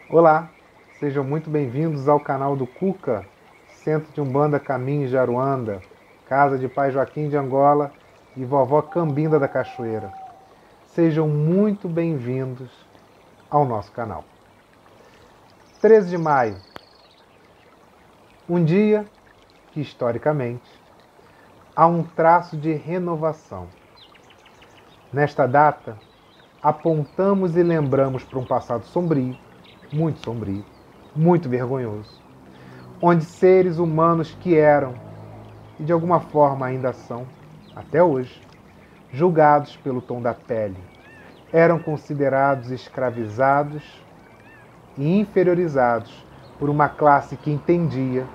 Olá, sejam muito bem-vindos ao canal do Cuca, Centro de Umbanda Caminho de Aruanda, Casa de Pai Joaquim de Angola e Vovó Cambinda da Cachoeira. Sejam muito bem-vindos ao nosso canal. 13 de maio, um dia que, historicamente, há um traço de renovação. Nesta data, apontamos e lembramos para um passado sombrio, muito vergonhoso, onde seres humanos que eram, e de alguma forma ainda são, até hoje, julgados pelo tom da pele, eram considerados escravizados e inferiorizados por uma classe que entendia,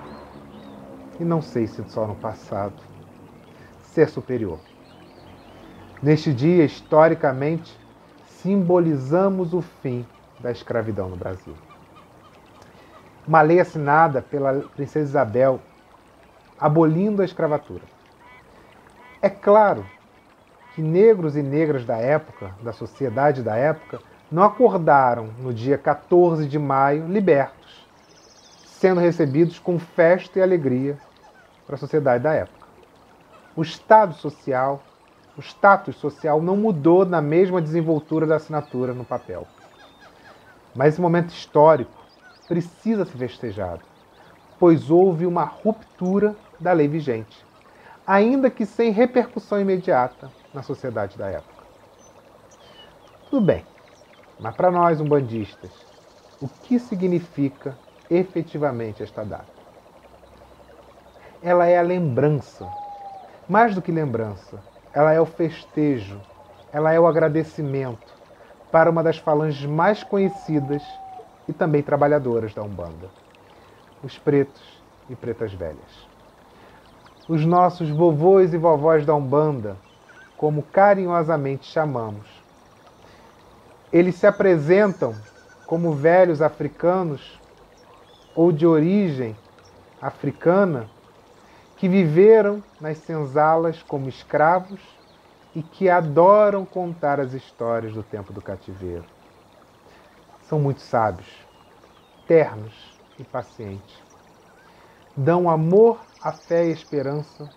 e não sei se só no passado, ser superior. Neste dia, historicamente, simbolizamos o fim da escravidão no Brasil. Uma lei assinada pela princesa Isabel, abolindo a escravatura. É claro que negros e negras da época, da sociedade da época, não acordaram no dia 14 de maio libertos, sendo recebidos com festa e alegria para a sociedade da época. O status social não mudou na mesma desenvoltura da assinatura no papel. Mas esse momento histórico precisa ser festejado, pois houve uma ruptura da lei vigente, ainda que sem repercussão imediata na sociedade da época. Tudo bem, mas para nós umbandistas, o que significa efetivamente esta data? Ela é a lembrança, mais do que lembrança, ela é o festejo, ela é o agradecimento para uma das falanges mais conhecidas e também trabalhadoras da Umbanda, os pretos e pretas velhas. Os nossos vovôs e vovós da Umbanda, como carinhosamente chamamos. Eles se apresentam como velhos africanos ou de origem africana que viveram nas senzalas como escravos e que adoram contar as histórias do tempo do cativeiro. São muito sábios, ternos e pacientes. Dão amor, a fé e a esperança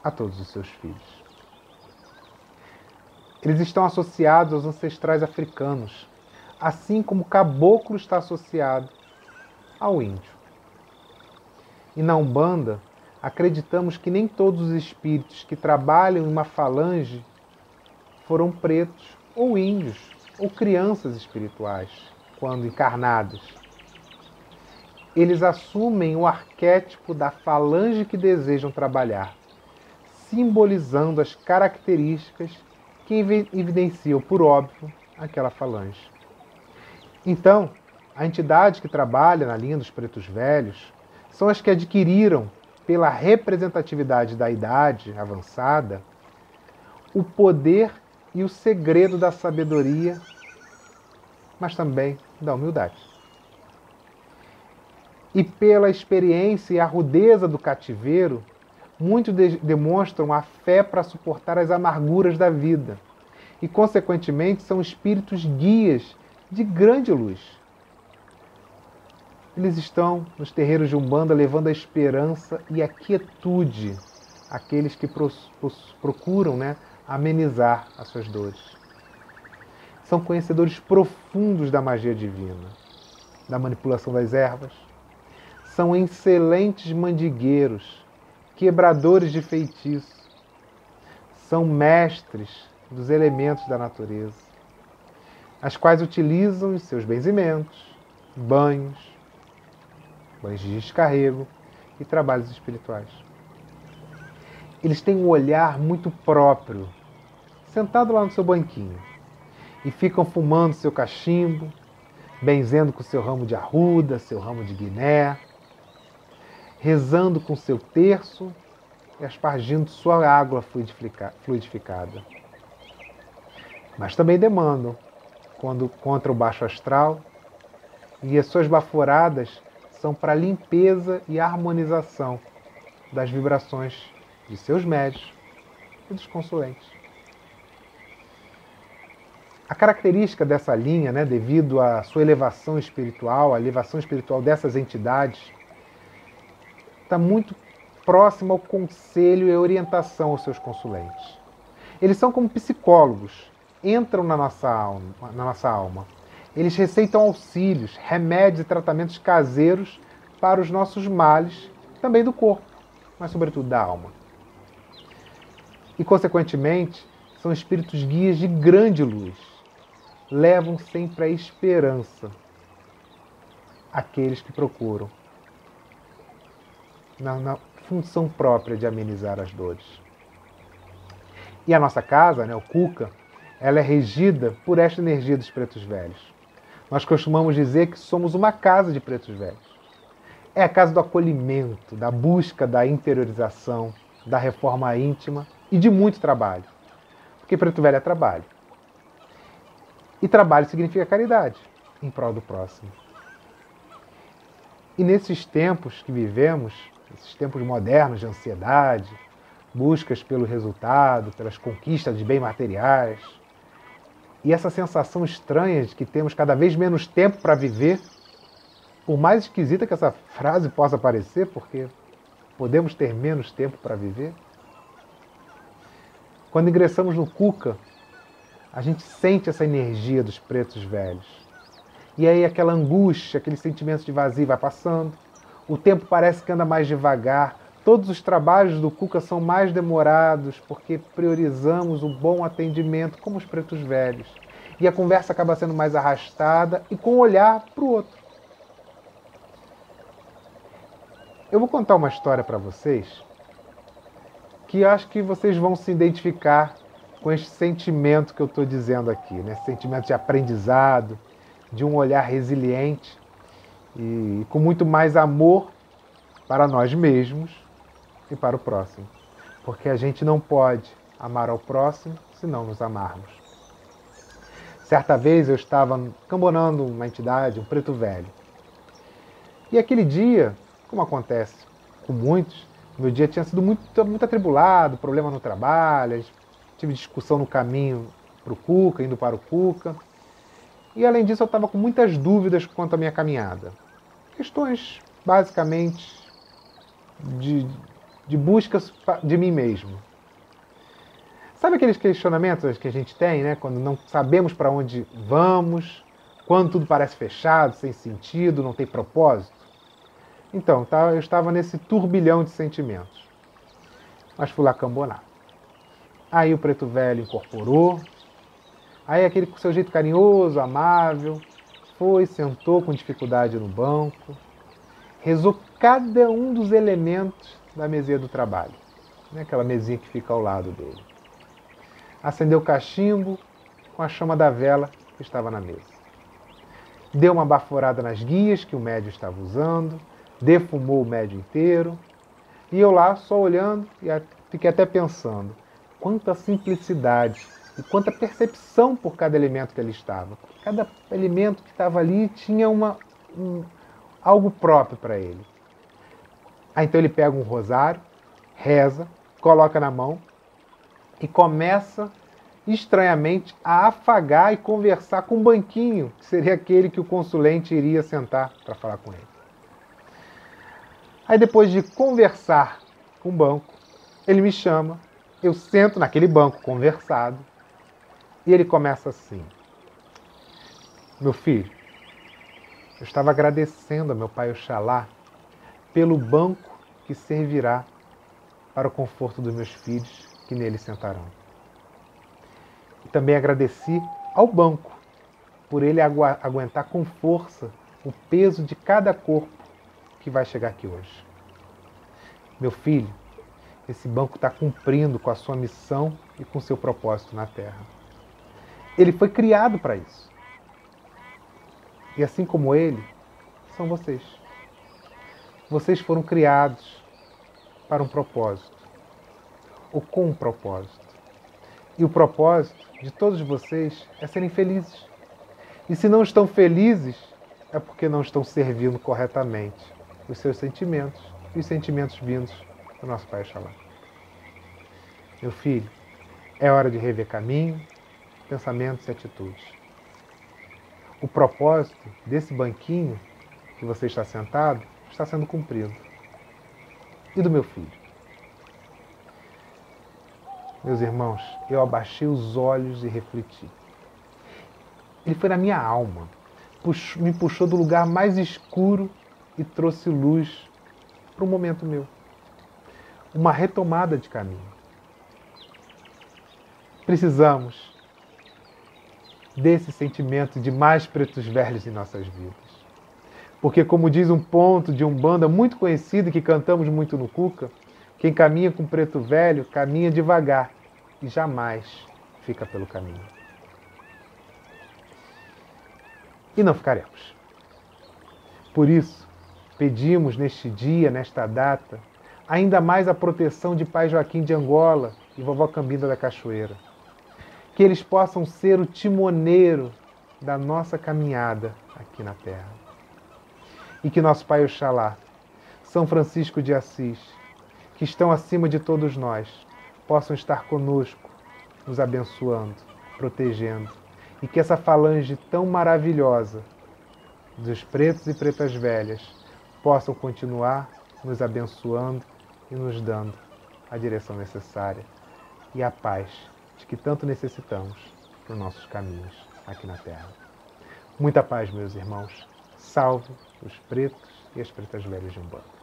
a todos os seus filhos. Eles estão associados aos ancestrais africanos, assim como o caboclo está associado ao índio. E na Umbanda, acreditamos que nem todos os espíritos que trabalham em uma falange foram pretos ou índios ou crianças espirituais, quando encarnados. Eles assumem o arquétipo da falange que desejam trabalhar, simbolizando as características que evidenciam, por óbvio, aquela falange. Então, a entidade que trabalha na linha dos pretos velhos são as que adquiriram, pela representatividade da idade avançada, o poder e o segredo da sabedoria, mas também da humildade. E pela experiência e a rudeza do cativeiro, muitos demonstram a fé para suportar as amarguras da vida e, consequentemente, são espíritos guias de grande luz. Eles estão nos terreiros de Umbanda levando a esperança e a quietude àqueles que procuram, amenizar as suas dores. São conhecedores profundos da magia divina, da manipulação das ervas. São excelentes mandigueiros, quebradores de feitiço. São mestres dos elementos da natureza, as quais utilizam em seus benzimentos, banhos de descarrego e trabalhos espirituais. Eles têm um olhar muito próprio, sentado lá no seu banquinho, e ficam fumando seu cachimbo, benzendo com seu ramo de arruda, seu ramo de guiné, rezando com seu terço e aspargindo sua água fluidificada. Mas também demandam, quando contra o baixo astral, e as suas baforadas são para a limpeza e harmonização das vibrações de seus médios e dos consulentes. A característica dessa linha, né, devido à sua elevação espiritual, a elevação espiritual dessas entidades, está muito próxima ao conselho e orientação aos seus consulentes. Eles são como psicólogos, entram na nossa alma. Eles receitam auxílios, remédios e tratamentos caseiros para os nossos males, também do corpo, mas sobretudo da alma. E, consequentemente, são espíritos guias de grande luz. Levam sempre a esperança àqueles que procuram, na função própria de amenizar as dores. E a nossa casa, né, o Cuca, ela é regida por esta energia dos pretos velhos. Nós costumamos dizer que somos uma casa de pretos velhos. É a casa do acolhimento, da busca da interiorização, da reforma íntima e de muito trabalho. Porque preto velho é trabalho. E trabalho significa caridade, em prol do próximo. E nesses tempos que vivemos, esses tempos modernos de ansiedade, buscas pelo resultado, pelas conquistas de bens materiais, e essa sensação estranha de que temos cada vez menos tempo para viver, por mais esquisita que essa frase possa parecer, porque podemos ter menos tempo para viver. Quando ingressamos no Cuca, a gente sente essa energia dos pretos velhos. E aí aquela angústia, aquele sentimento de vazio vai passando, o tempo parece que anda mais devagar, todos os trabalhos do Cuca são mais demorados porque priorizamos o bom atendimento como os pretos velhos. E a conversa acaba sendo mais arrastada e com um olhar para o outro. Eu vou contar uma história para vocês que acho que vocês vão se identificar com esse sentimento que eu estou dizendo aqui, né? Esse sentimento de aprendizado, de um olhar resiliente e com muito mais amor para nós mesmos e para o próximo. Porque a gente não pode amar ao próximo se não nos amarmos. Certa vez eu estava cambonando uma entidade, um preto velho. E aquele dia, como acontece com muitos, meu dia tinha sido muito atribulado, problema no trabalho, tive discussão no caminho para o Cuca, indo para o Cuca. E além disso eu estava com muitas dúvidas quanto à minha caminhada. Questões basicamente de buscas de mim mesmo. Sabe aqueles questionamentos que a gente tem, né? Quando não sabemos para onde vamos, quando tudo parece fechado, sem sentido, não tem propósito? Então, eu estava nesse turbilhão de sentimentos. Mas fui lá cambonar. Aí o preto velho incorporou. Aí aquele com seu jeito carinhoso, amável, foi, sentou com dificuldade no banco, rezou cada um dos elementos da mesinha do trabalho. Né? Aquela mesinha que fica ao lado dele. Acendeu o cachimbo com a chama da vela que estava na mesa. Deu uma baforada nas guias que o médium estava usando, defumou o médium inteiro, e eu lá só olhando e fiquei até pensando, quanta simplicidade e quanta percepção por cada elemento que ali estava. Cada elemento que estava ali tinha algo próprio para ele. Aí então ele pega um rosário, reza, coloca na mão e começa estranhamente a afagar e conversar com um banquinho, que seria aquele que o consulente iria sentar para falar com ele. Aí depois de conversar com o banco, ele me chama, eu sento naquele banco conversado e ele começa assim: meu filho, eu estava agradecendo a meu pai Oxalá pelo banco que servirá para o conforto dos meus filhos que nele sentarão. E também agradeci ao banco por ele aguentar com força o peso de cada corpo que vai chegar aqui hoje. Meu filho, esse banco está cumprindo com a sua missão e com o seu propósito na Terra. Ele foi criado para isso. E assim como ele, são vocês. Vocês foram criados para um propósito, ou com um propósito. E o propósito de todos vocês é serem felizes. E se não estão felizes, é porque não estão servindo corretamente os seus sentimentos e os sentimentos vindos do nosso Pai Oxalá. Meu filho, é hora de rever caminho, pensamentos e atitudes. O propósito desse banquinho que você está sentado está sendo cumprido. E do meu filho? Meus irmãos, eu abaixei os olhos e refleti. Ele foi na minha alma, me puxou do lugar mais escuro e trouxe luz para um momento meu. Uma retomada de caminho. Precisamos desse sentimento de mais pretos velhos em nossas vidas. Porque, como diz um ponto de Umbanda muito conhecido que cantamos muito no Cuca, quem caminha com preto velho caminha devagar e jamais fica pelo caminho. E não ficaremos. Por isso, pedimos neste dia, nesta data, ainda mais a proteção de Pai Joaquim de Angola e Vovó Cambinda da Cachoeira. Que eles possam ser o timoneiro da nossa caminhada aqui na Terra. E que nosso Pai Oxalá, São Francisco de Assis, que estão acima de todos nós, possam estar conosco, nos abençoando, protegendo, e que essa falange tão maravilhosa dos pretos e pretas velhas possam continuar nos abençoando e nos dando a direção necessária e a paz de que tanto necessitamos para os nossos caminhos aqui na Terra. Muita paz, meus irmãos. Salve os pretos e as pretas velhas de Umbanda.